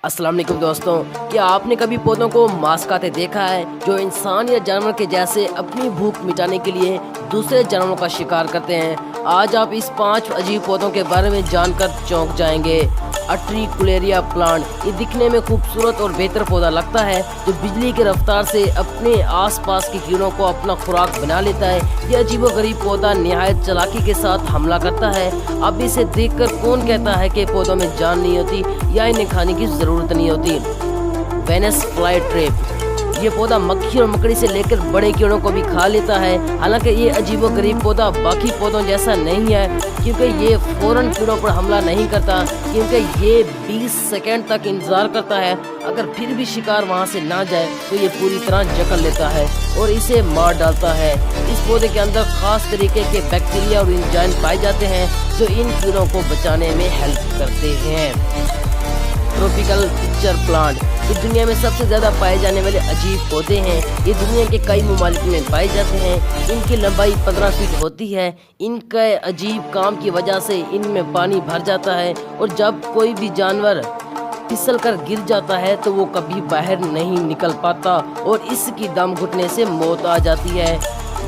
अस्सलाम वालेकुम दोस्तों, क्या आपने कभी पौधों को मांस खाते देखा है जो इंसान या जानवर के जैसे अपनी भूख मिटाने के लिए दूसरे जानवरों का शिकार करते हैं। आज आप इस 5 अजीब पौधों के बारे में जानकर चौंक जाएंगे। अट्रिकुलेरिया प्लांट, ये दिखने में खूबसूरत और बेहतर पौधा लगता है जो बिजली की रफ्तार से अपने आसपास की कीड़ों को अपना खुराक बना लेता है। यह अजीबोगरीब पौधा निहायत चालाकी के साथ हमला करता है। अब इसे देखकर कौन कहता है कि पौधों में जान नहीं होती या इन्हें खाने की जरूरत नहीं होती। वेनस फ्लाई ट्रैप, ये पौधा मक्खी और मकड़ी से लेकर बड़े कीड़ों को भी खा लेता है। हालांकि ये अजीबोगरीब पौधा बाकी पौधों जैसा नहीं है, क्योंकि ये फौरन कीड़ों पर हमला नहीं करता, क्योंकि ये 20 सेकंड तक इंतजार करता है। अगर फिर भी शिकार वहां से ना जाए तो ये पूरी तरह जकड़ लेता है और इसे मार डालता है। इस पौधे के अंदर खास तरीके के बैक्टीरिया और एंजाइम पाए जाते हैं जो इन कीड़ों को बचाने में हेल्प करते हैं। ट्रॉपिकल पिक्चर प्लांट, ये दुनिया में सबसे ज्यादा पाए जाने वाले अजीब पौधे हैं। ये दुनिया के कई ममालिक में पाए जाते हैं। इनकी लंबाई 15 फीट होती है। इनके अजीब काम की वजह से इनमें पानी भर जाता है और जब कोई भी जानवर फिसल कर गिर जाता है तो वो कभी बाहर नहीं निकल पाता और इसकी दम घुटने से मौत आ जाती है,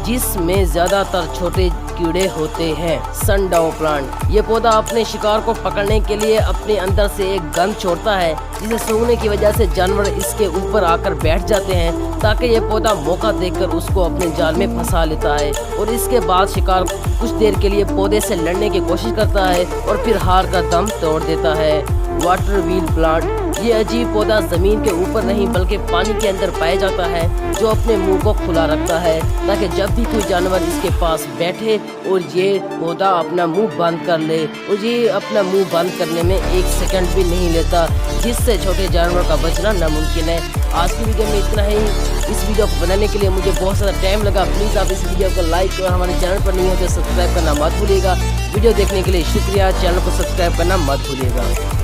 जिसमें ज्यादातर छोटे कीड़े होते हैं। सनडाउ प्लांट, ये पौधा अपने शिकार को पकड़ने के लिए अपने अंदर से एक गंध छोड़ता है, जिसे सूंघने की वजह से जानवर इसके ऊपर आकर बैठ जाते हैं ताकि ये पौधा मौका देखकर उसको अपने जाल में फंसा लेता है और इसके बाद शिकार कुछ देर के लिए पौधे से लड़ने की कोशिश करता है और फिर हार का दम तोड़ देता है। वाटर व्हील प्लांट, ये अजीब पौधा जमीन के ऊपर नहीं बल्कि पानी के अंदर पाया जाता है, जो अपने मुंह को खुला रखता है ताकि जब भी कोई जानवर इसके पास बैठे और ये पौधा अपना मुंह बंद कर ले, और ये अपना मुंह बंद करने में 1 सेकंड भी नहीं लेता, जिससे छोटे जानवर का बचना नामुमकिन है। आज की वीडियो में इतना ही। इस वीडियो को बनाने के लिए मुझे बहुत सारा टाइम लगा। प्लीज़ आप इस वीडियो को लाइक और हमारे चैनल पर नहीं हो तो सब्सक्राइब करना मत भूलिएगा। वीडियो देखने के लिए शुक्रिया। चैनल को सब्सक्राइब करना मत भूलिएगा।